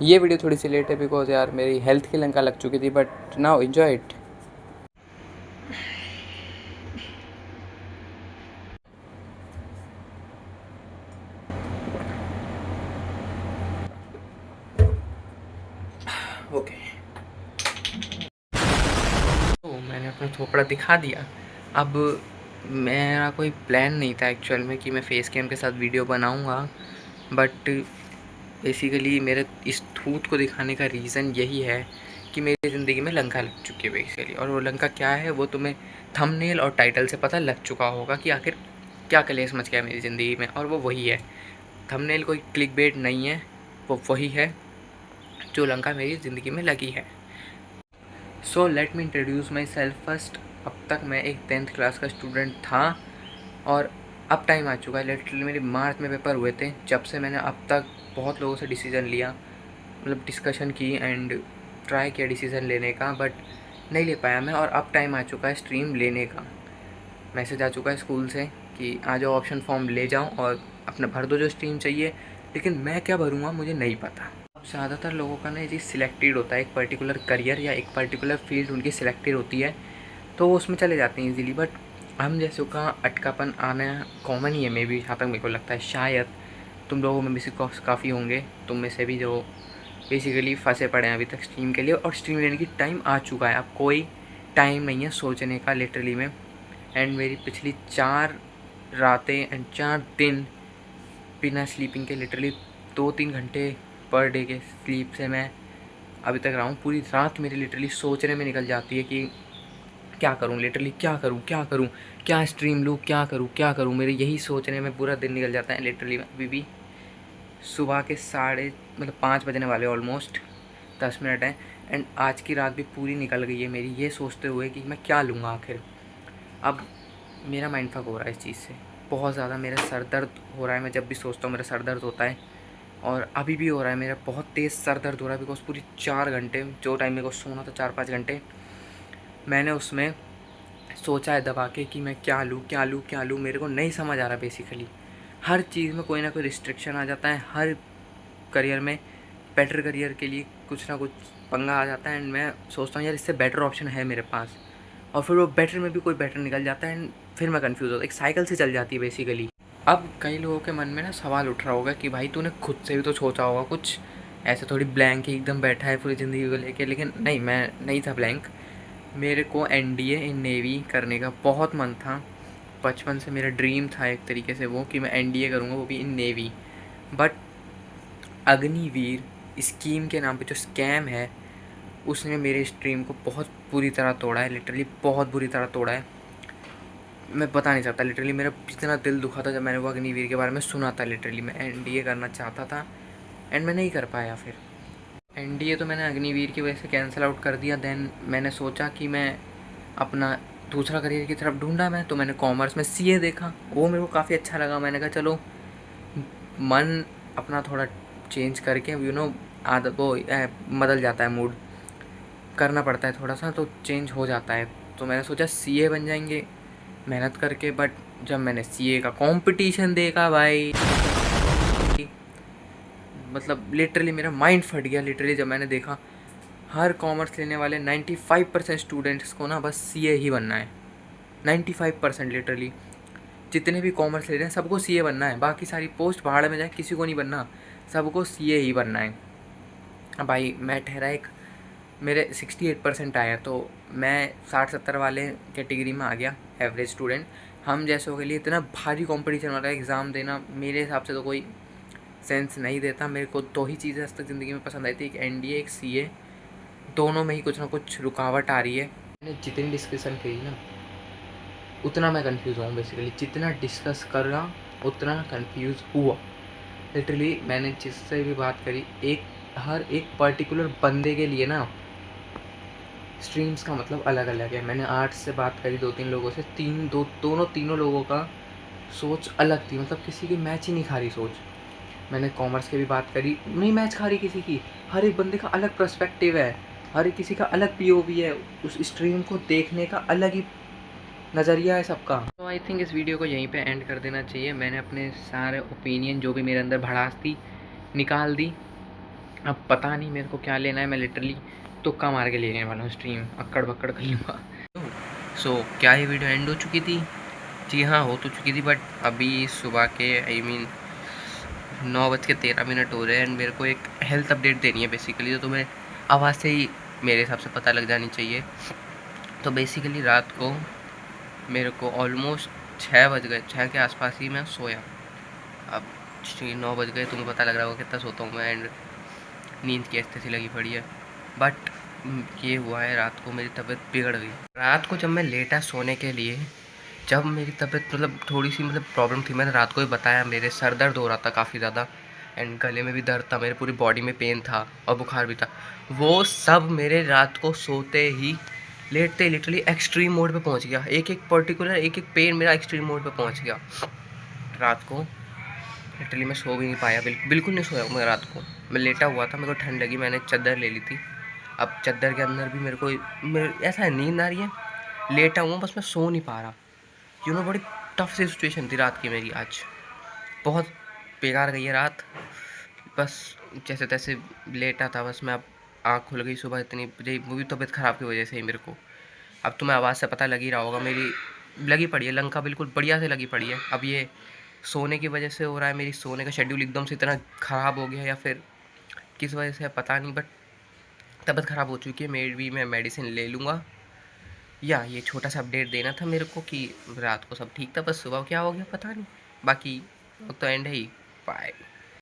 ये वीडियो थोड़ी सी लेट है बिकॉज यार मेरी हेल्थ की लंका लग चुकी थी, but now enjoy it. Okay, तो मैंने अपना थोपड़ा दिखा दिया। अब मेरा कोई प्लान नहीं था एक्चुअल में कि मैं फेस कैम के साथ वीडियो बनाऊंगा, बट बेसिकली मेरे इस थूत को दिखाने का रीज़न यही है कि मेरी ज़िंदगी में लंका लग चुकी है बेसिकली। और वो लंका क्या है वो तुम्हें थंबनेल और टाइटल से पता लग चुका होगा कि आखिर क्या कलेश मच गया मेरी ज़िंदगी में, और वो वही है। थंबनेल कोई क्लिकबेट नहीं है, वो वही है जो लंका मेरी ज़िंदगी में लगी है। So let me introduce my self first. अब तक मैं एक 10th क्लास का स्टूडेंट था और अब टाइम आ चुका है। लिटरली मेरे मार्च में पेपर हुए थे, जब से मैंने अब तक बहुत लोगों से डिसीज़न लिया, मतलब डिस्कशन की एंड ट्राई किया डिसीज़न लेने का, बट नहीं ले पाया मैं। और अब टाइम आ चुका है स्ट्रीम लेने का। मैसेज आ चुका है स्कूल से कि आ जाओ ऑप्शन फॉर्म ले जाओ और अपना भर दो जो स्ट्रीम चाहिए, लेकिन मैं क्या भरूँगा मुझे नहीं पता। ज़्यादातर लोगों का ना ये चीज़ सिलेक्टेड होता है, एक पर्टिकुलर करियर या एक पर्टिकुलर फील्ड उनकी सिलेक्टेड होती है, तो वो उसमें चले जाते हैं इजीली। बट हम जैसों का अटकापन आना कॉमन ही है, मे बी जहाँ तक मेरे को लगता है। शायद तुम लोगों में भी से काफ़ी होंगे, तुम में से भी, जो बेसिकली फंसे पड़े हैं अभी तक स्ट्रीम के लिए। और स्ट्रीम लेने की टाइम आ चुका है, अब कोई टाइम नहीं है सोचने का लिटरली में। एंड मेरी पिछली 4 रातें एंड 4 दिन बिना स्लीपिंग के, लिटरली 2-3 घंटे पर डे के स्लीप से मैं अभी तक रहा हूँ। पूरी रात मेरी लिटरली सोचने में निकल जाती है कि क्या करूँ, लिटरली क्या करूँ, क्या करूँ, क्या स्ट्रीम लूँ, क्या करूँ, क्या करूँ। मेरे यही सोचने में पूरा दिन निकल जाता है लिटरली। अभी भी सुबह के 5 बजने वाले, ऑलमोस्ट 10 मिनट हैं, एंड आज की रात भी पूरी निकल गई है मेरी ये सोचते हुए कि मैं क्या लूँगा आखिर। अब मेरा माइंड फक हो रहा है इस चीज़ से बहुत ज़्यादा। मेरा सर दर्द हो रहा है, मैं जब भी सोचता हूँ मेरा सर दर्द होता है, और अभी भी हो रहा है। मेरा बहुत तेज़ सर दर्द हो रहा है बिकॉज पूरी 4 घंटे जो टाइम मेरे को सोना था, 4-5 घंटे, मैंने उसमें सोचा है दबा के कि मैं क्या लूँ, क्या लूँ, क्या लूँ। मेरे को नहीं समझ आ रहा बेसिकली। हर चीज़ में कोई ना कोई रिस्ट्रिक्शन आ जाता है, हर करियर में बेटर करियर के लिए कुछ ना कुछ पंगा आ जाता है, एंड मैं सोचता हूँ यार इससे बेटर ऑप्शन है मेरे पास, और फिर वो बेटर में भी कोई बेटर निकल जाता है, एंड फिर मैं कन्फ्यूज़ होता हूँ। एक साइकिल से चल जाती है बेसिकली। अब कई लोगों के मन में ना सवाल उठ रहा होगा कि भाई तूने खुद से भी तो सोचा होगा कुछ, ऐसे थोड़ी ब्लैंक ही एकदम बैठा है पूरी ज़िंदगी को लेके। लेकिन नहीं, मैं नहीं था ब्लैंक। मेरे को एनडीए इन नेवी करने का बहुत मन था। बचपन से मेरा ड्रीम था एक तरीके से वो, कि मैं एनडीए करूँगा, वो भी इन नेवी। बट अग्निवीर स्कीम के नाम पे जो स्कैम है, उसने मेरे स्ट्रीम को बहुत बुरी तरह तोड़ा है, लिटरली बहुत बुरी तरह तोड़ा है। मैं बता नहीं सकता लिटरली मेरा जितना दिल दुखा था जब मैंने वो अग्निवीर के बारे में सुना था। लिटरली मैं एनडीए करना चाहता था एंड मैं नहीं कर पाया। फिर एनडीए तो मैंने अग्निवीर की वजह से कैंसिल आउट कर दिया। देन मैंने सोचा कि मैं अपना दूसरा करियर की तरफ ढूंढा। मैं तो मैंने कॉमर्स में सीए देखा, वो मेरे को काफ़ी अच्छा लगा। मैंने कहा चलो मन अपना थोड़ा चेंज करके, आदत वो बदल जाता है, मूड करना पड़ता है थोड़ा सा तो चेंज हो जाता है। तो मैंने सोचा सीए बन जाएंगे मेहनत करके। बट जब मैंने सीए का कंपटीशन देखा भाई, मतलब लिटरली मेरा माइंड फट गया। लिटरली जब मैंने देखा हर कॉमर्स लेने वाले 95% स्टूडेंट्स को ना बस सीए ही बनना है। 95% लिटरली जितने भी कॉमर्स ले रहे हैं सबको सीए बनना है। बाकी सारी पोस्ट भाड़ में जाए, किसी को नहीं बनना, सबको सीए ही बनना है। अब भाई मैं ठहरा एक, मेरे 68% आया, तो मैं 60-70 वाले कैटेगरी में आ गया, एवरेज स्टूडेंट। हम जैसों के लिए इतना भारी कंपटीशन वाला एग्ज़ाम देना मेरे हिसाब से तो कोई सेंस नहीं देता। मेरे को 2 ही चीज़ें आज तक ज़िंदगी में पसंद आई थी, एक एनडीए, एक सीए। दोनों में ही कुछ ना कुछ रुकावट आ रही है। मैंने जितनी डिस्कशन करी ना उतना मैं कंफ्यूज हूँ बेसिकली। जितना डिस्कस कर रहा उतना कंफ्यूज हुआ। लिटरली मैंने जिससे भी बात करी, हर एक पर्टिकुलर बंदे के लिए ना स्ट्रीम्स का मतलब अलग अलग है। मैंने आर्ट्स से बात करी 2-3 लोगों से, तीनों लोगों का सोच अलग थी, मतलब किसी की मैच ही नहीं खा रही सोच। मैंने कॉमर्स की भी बात करी, नहीं मैच खा रही किसी की। हर एक बंदे का अलग पर्सपेक्टिव है, हर एक किसी का अलग पीओवी है, उस स्ट्रीम को देखने का अलग ही नज़रिया है सबका। तो आई थिंक इस वीडियो को यहीं पे एंड कर देना चाहिए। मैंने अपने सारे ओपिनियन जो भी मेरे अंदर भड़ास थी निकाल दी। अब पता नहीं मेरे को क्या लेना है, मैं लिटरली तुक्का मार के लेने वाला हूँ स्ट्रीम, अक्कड़ बक्कड़ कर लूँगा। सो क्या ये वीडियो एंड हो चुकी थी? जी हाँ, हो तो चुकी थी, बट अभी सुबह के आई मीन 9:13 हो रहे हैं एंड मेरे को एक हेल्थ अपडेट देनी है बेसिकली। तो तुम्हें आवाज़ से ही मेरे हिसाब से पता लग जानी चाहिए। तो बेसिकली रात को मेरे को ऑलमोस्ट 6 बज गए, 6 के आसपास ही मैं सोया। अब 9 बज गए, तुम्हें पता लग रहा होगा कितना सोता हूँ मैं, एंड नींद की स्थिति लगी पड़ी है। बट ये हुआ है, रात को मेरी तबीयत बिगड़ गई। रात को जब मैं लेटा सोने के लिए, जब मेरी तबीयत मतलब थोड़ी सी मतलब प्रॉब्लम थी, मैंने रात को ही बताया, मेरे सर दर्द हो रहा था काफ़ी ज़्यादा एंड गले में भी दर्द था, मेरे पूरी बॉडी में पेन था और बुखार भी था। वो सब मेरे रात को सोते ही, लेटते लिटरली एक्सट्रीम मोड पे पहुंच गया। एक एक पर्टिकुलर एक एक पेन मेरा एक्सट्रीम मोड पे पहुंच गया रात को। लिटरली मैं सो भी नहीं पाया, बिल्कुल नहीं सोया मैं रात को। मैं लेटा हुआ था, मेरे को ठंड लगी, मैंने चादर ले ली थी। अब चादर के अंदर भी ऐसा है, नींद आ रही है, लेटा हुआ बस मैं सो नहीं पा रहा। बड़ी टफ सी सिचुएशन थी रात की मेरी आज। बहुत बेकार गई है रात। बस जैसे तैसे लेटा था, बस मैं अब आँख खुल गई सुबह इतनी बजे, वो भी तबीयत ख़राब की वजह से ही मेरे को। अब तुम्हें आवाज़ से पता लग ही रहा होगा, मेरी लगी पड़ी है लंका, बिल्कुल बढ़िया से लगी पड़ी है। अब ये सोने की वजह से हो रहा है, मेरी सोने का शेड्यूल एकदम से इतना ख़राब हो गया है या फिर किस वजह से है पता नहीं, बट तबीयत ख़राब हो चुकी है। मे भी मैं मेडिसिन ले लूँगा। या ये छोटा सा अपडेट देना था मेरे को कि रात को सब ठीक था, बस सुबह क्या हो गया पता नहीं। बाकी वो तो एंड है ही। बाय।